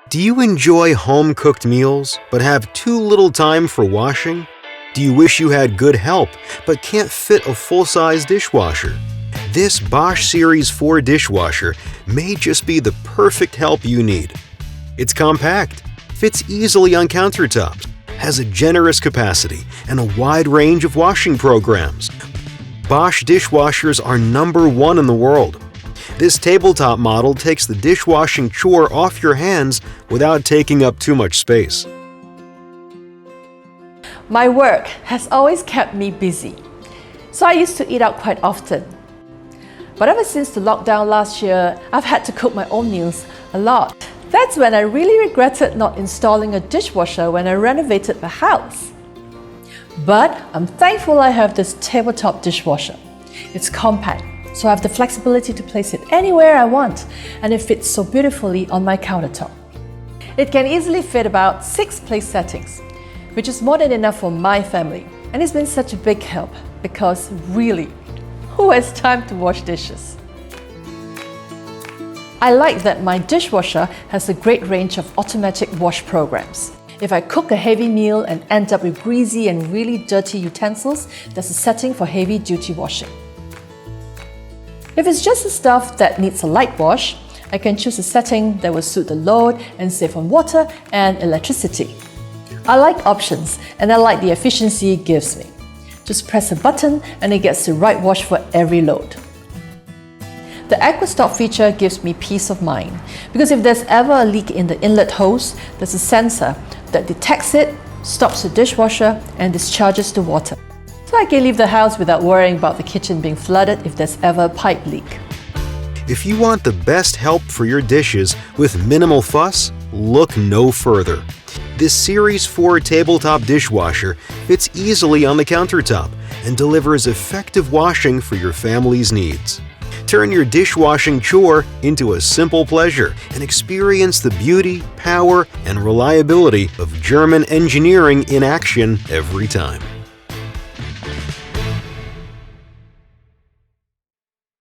Do you enjoy home-cooked meals but have too little time for washing? Do you wish you had good help but can't fit a full-size dishwasher? This Bosch Series 4 dishwasher may just be the perfect help you need. It's compact, fits easily on countertops, has a generous capacity, and a wide range of washing programs. Bosch dishwashers are #1 in the world. This tabletop model takes the dishwashing chore off your hands without taking up too much space. My work has always kept me busy, so I used to eat out quite often. But ever since the lockdown last year, I've had to cook my own meals a lot. That's when I really regretted not installing a dishwasher when I renovated the house. But I'm thankful I have this tabletop dishwasher. It's compact, so I have the flexibility to place it anywhere I want, and it fits so beautifully on my countertop. It can easily fit about 6 place settings, which is more than enough for my family. And it's been such a big help because really, who has time to wash dishes? I like that my dishwasher has a great range of automatic wash programs. If I cook a heavy meal and end up with greasy and really dirty utensils, there's a setting for heavy duty washing. If it's just the stuff that needs a light wash, I can choose a setting that will suit the load and save on water and electricity. I like options and I like the efficiency it gives me. Just press a button and it gets the right wash for every load. The AquaStop feature gives me peace of mind because if there's ever a leak in the inlet hose, there's a sensor that detects it, stops the dishwasher and discharges the water. So I can leave the house without worrying about the kitchen being flooded if there's ever a pipe leak. If you want the best help for your dishes with minimal fuss, look no further. This Series 4 tabletop dishwasher fits easily on the countertop and delivers effective washing for your family's needs. Turn your dishwashing chore into a simple pleasure and experience the beauty, power, and reliability of German engineering in action every time.